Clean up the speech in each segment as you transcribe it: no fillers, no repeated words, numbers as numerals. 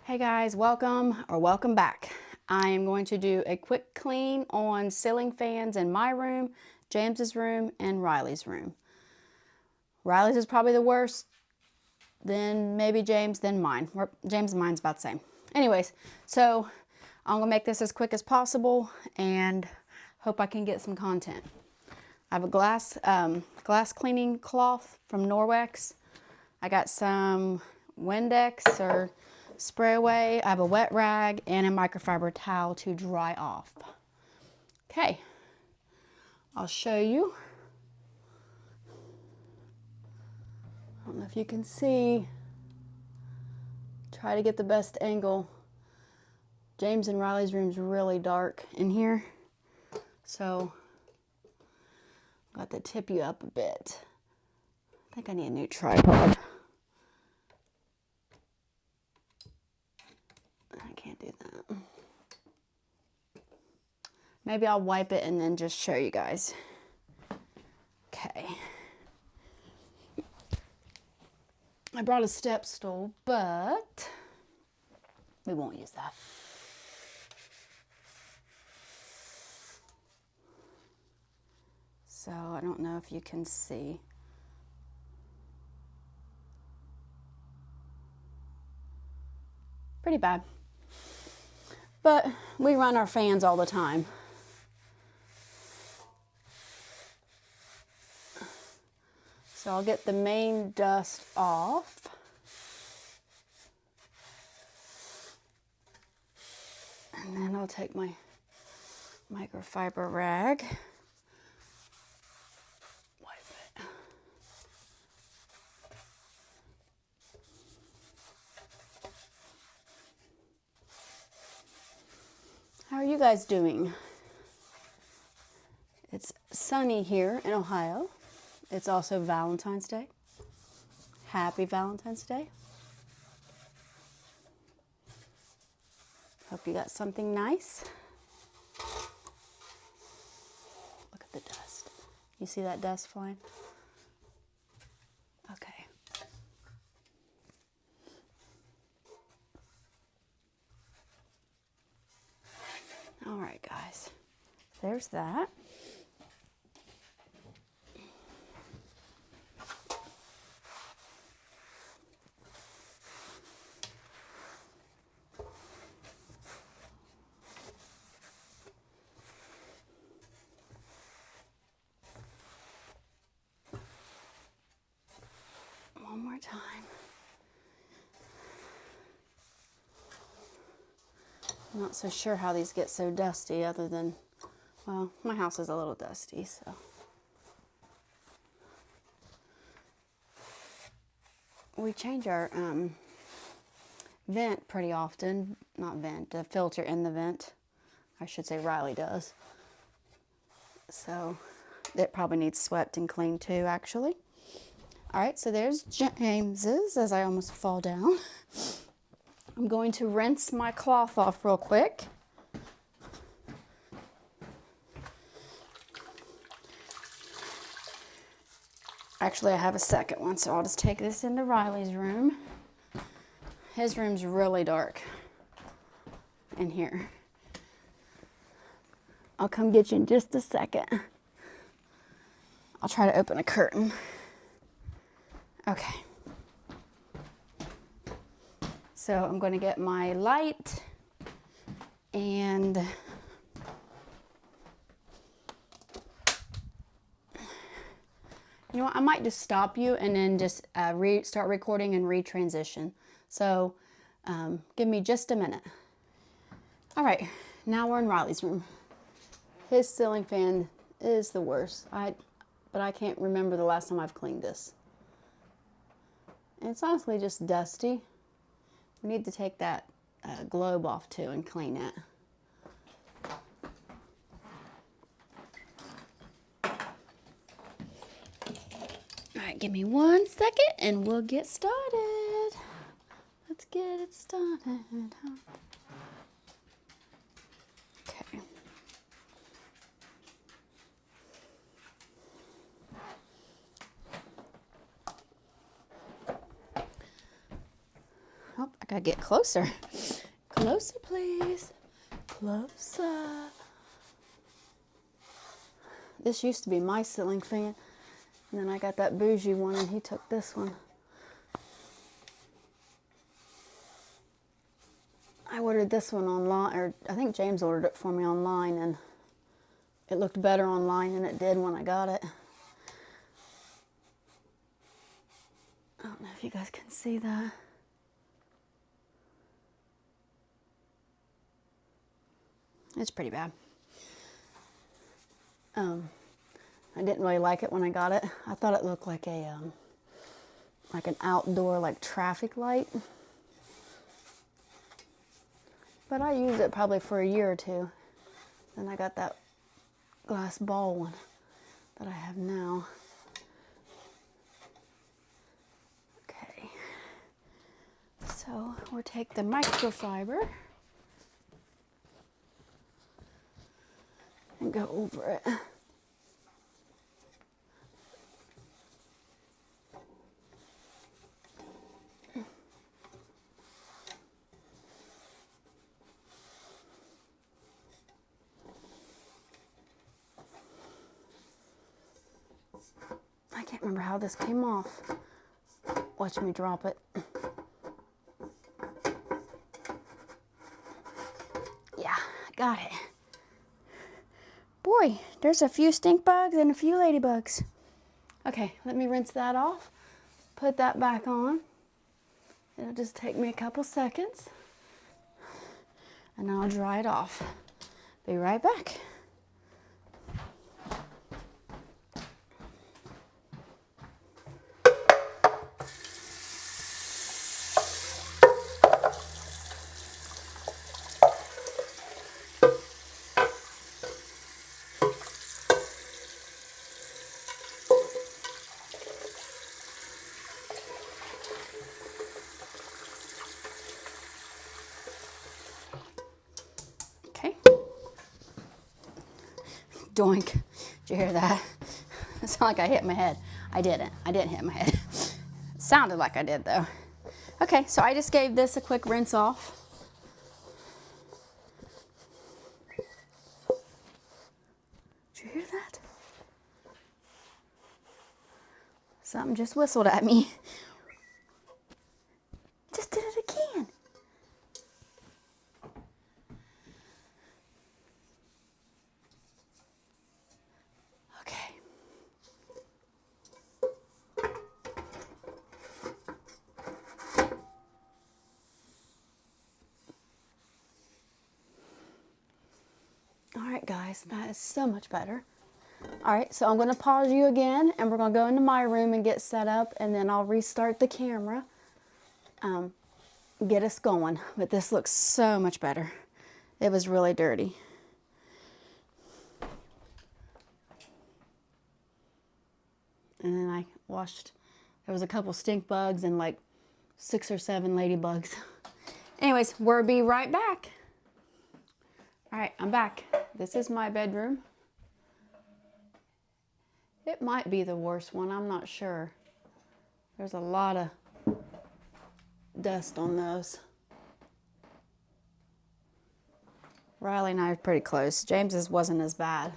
Hey guys, welcome back. I am going to do a quick clean on ceiling fans in my room, James's room, and Riley's room. Riley's is probably the worst, then maybe James, then mine. James and mine's about the same. Anyways, so I'm gonna make this as quick as possible and hope I can get some content. I have a glass cleaning cloth from Norwex. I got some Windex or spray away. I have a wet rag and a microfiber towel to dry off. Okay, I'll show you. I don't know if you can see. Try to get the best angle. James and Riley's room's really dark in here, so I've got to tip you up a bit. I think I need a new tripod. I can't do that. Maybe I'll wipe it and then just show you guys. Okay. I brought a step stool, but we won't use that. So I don't know if you can see. Pretty bad. But we run our fans all the time. So I'll get the main dust off. And then I'll take my microfiber rag. Wipe it. How are you guys doing? It's sunny here in Ohio. It's also Valentine's Day. Happy Valentine's Day. Hope you got something nice. Look at the dust. You see that dust flying? Okay. All right, guys. There's that. One more time. I'm not so sure how these get so dusty other than, well, my house is a little dusty, so. We change our vent pretty often. Not vent, a filter in the vent. I should say Riley does. So it probably needs swept and cleaned too, actually. All right, so there's James's as I almost fall down. I'm going to rinse my cloth off real quick. Actually, I have a second one, so I'll just take this into Riley's room. His room's really dark in here. I'll come get you in just a second. I'll try to open a curtain. Okay. So I'm going to get my light and you know what, I might just stop you and then just start recording and retransition. So give me just a minute. All right, now we're in Riley's room. His ceiling fan is the worst, but I can't remember the last time I've cleaned this. And it's honestly just dusty. We need to take that globe off too and clean it. All right, give me 1 second and we'll get started. Let's get it started. Okay. Oh, I gotta get closer. Closer, please. Closer. This used to be my ceiling fan, and then I got that bougie one, and he took this one. I ordered this one online, or I think James ordered it for me online, and it looked better online than it did when I got it. I don't know if you guys can see that. It's pretty bad. I didn't really like it when I got it. I thought it looked like a like an outdoor like traffic light. But I used it probably for a year or two. Then I got that glass ball one that I have now. Okay. So we'll take the microfiber and go over it. I can't remember how this came off. Watch me drop it. Yeah, got it. Boy, there's a few stink bugs and a few ladybugs. Okay, let me rinse that off. Put that back on. It'll just take me a couple seconds. And I'll dry it off. Be right back. Okay. Doink. Did you hear that? It sounded like I hit my head. I didn't. I didn't hit my head. It sounded like I did though. Okay, so I just gave this a quick rinse off. Did you hear that? Something just whistled at me. Just did it again. Okay. All right, guys, that is so much better. All right, so I'm going to pause you again, and we're going to go into my room and get set up, and then I'll restart the camera, get us going. But this looks so much better. It was really dirty. And then I washed, there was a couple stink bugs and like 6 or 7 ladybugs. Anyways, we'll be right back. All right, I'm back. This is my bedroom. It might be the worst one, I'm not sure. There's a lot of dust on those. Riley and I are pretty close. James's wasn't as bad.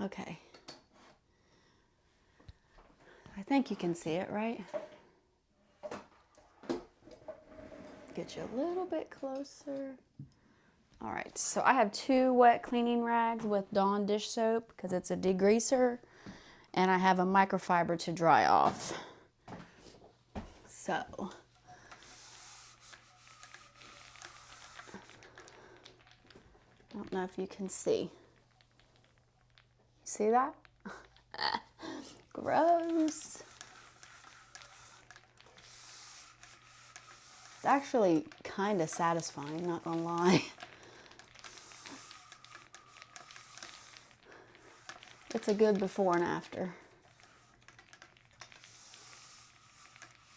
Okay. I think you can see it, right? Get you a little bit closer. All right, so I have 2 wet cleaning rags with Dawn dish soap because it's a degreaser, and I have a microfiber to dry off. So, I don't know if you can see. See that? Gross. It's actually kind of satisfying, not gonna lie. It's a good before and after.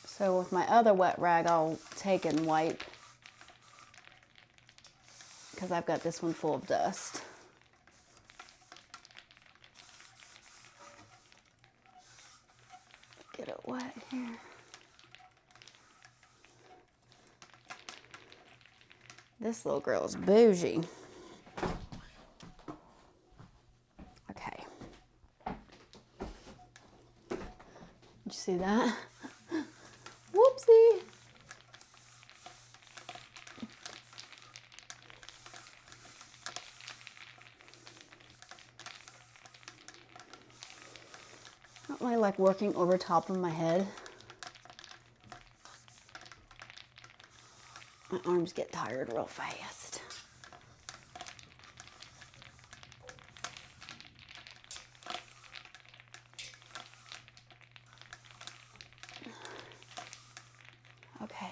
So with my other wet rag, I'll take and wipe because I've got this one full of dust. get it wet here. This little girl is bougie. Okay. Did you see that? Whoopsie. I don't really like working over top of my head. My arms get tired real fast. Okay.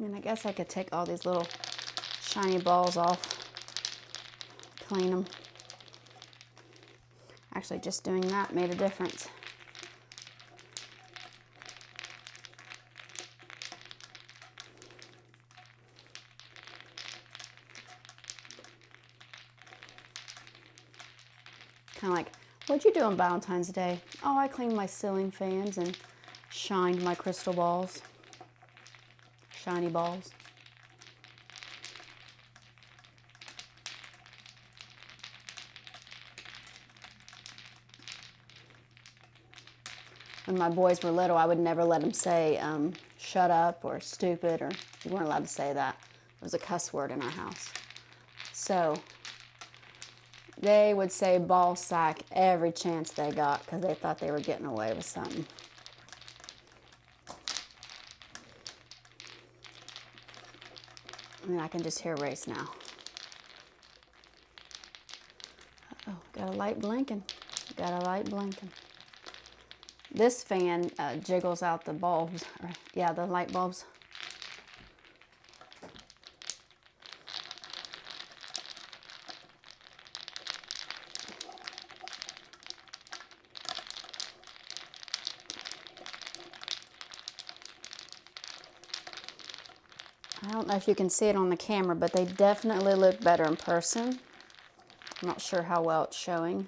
And I guess I could take all these little shiny balls off, clean them. Actually, just doing that made a difference. Kind of like, what'd you do on Valentine's Day? Oh, I cleaned my ceiling fans and shined my crystal balls. Shiny balls. When my boys were little, I would never let them say shut up or stupid, or you weren't allowed to say that. It was a cuss word in our house. So they would say ball sack every chance they got because they thought they were getting away with something. I mean, I can just hear Race now. Uh-oh, got a light blinking. Got a light blinking. This fan jiggles out the bulbs, or, yeah, the light bulbs. I don't know if you can see it on the camera, but they definitely look better in person. I'm not sure how well it's showing.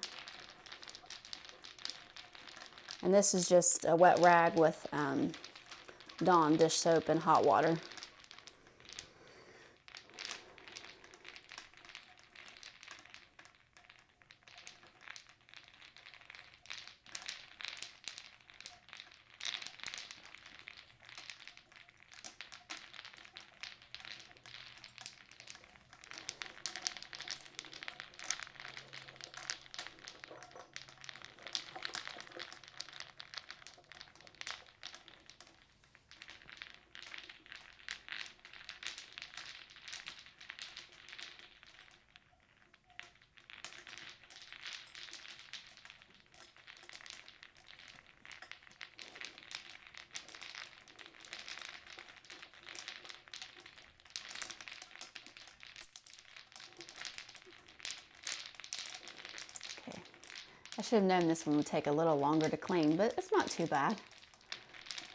And this is just a wet rag with Dawn dish soap and hot water. I should have known this one would take a little longer to clean, but it's not too bad.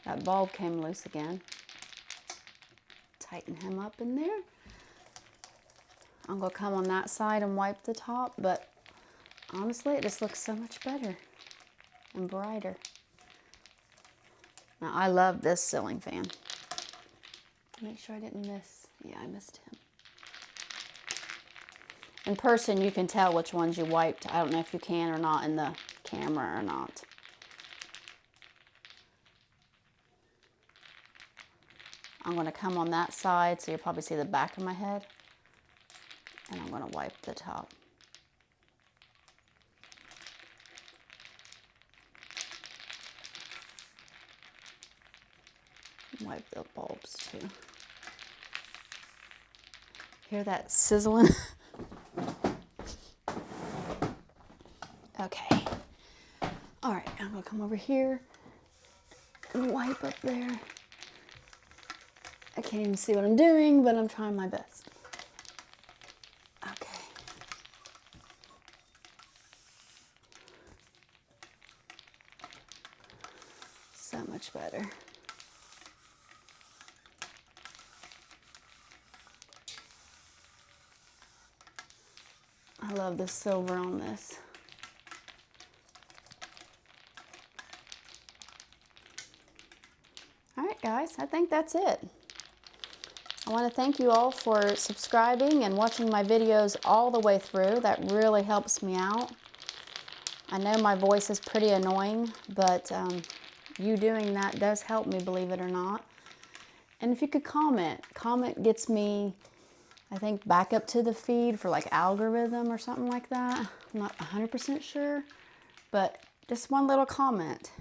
That bulb came loose again. Tighten him up in there. I'm going to come on that side and wipe the top, but honestly, it just looks so much better and brighter. Now, I love this ceiling fan. Make sure I didn't miss. Yeah, I missed him. In person, you can tell which ones you wiped. I don't know if you can or not in the camera or not. I'm going to come on that side, so you'll probably see the back of my head. And I'm going to wipe the top. Wipe the bulbs too. Hear that sizzling? Okay. All right, I'm gonna come over here and wipe up there. I can't even see what I'm doing, but I'm trying my best. Okay. So much better. I love the silver on this. All right, guys, I think that's it. I want to thank you all for subscribing and watching my videos all the way through. That really helps me out. I know my voice is pretty annoying, but you doing that does help me, believe it or not. And if you could comment gets me, I think, back up to the feed for like algorithm or something like that. I'm not 100% sure, but just one little comment.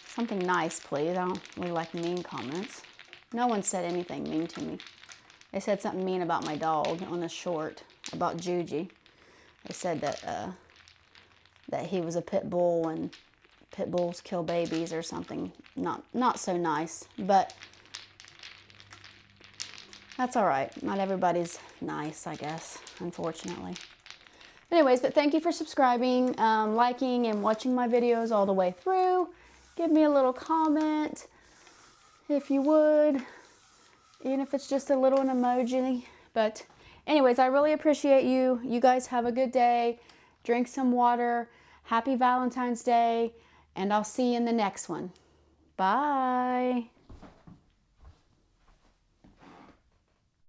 Something nice, please. I don't really like mean comments. No one said anything mean to me. They said something mean about my dog on the short, about Juji. They said that he was a pit bull and pit bulls kill babies or something. Not so nice, but that's all right. Not everybody's nice, I guess, unfortunately. Anyways, but thank you for subscribing, liking, and watching my videos all the way through. Give me a little comment if you would, even if it's just a little an emoji. But anyways, I really appreciate you. You guys have a good day. Drink some water. Happy Valentine's Day, and I'll see you in the next one. Bye.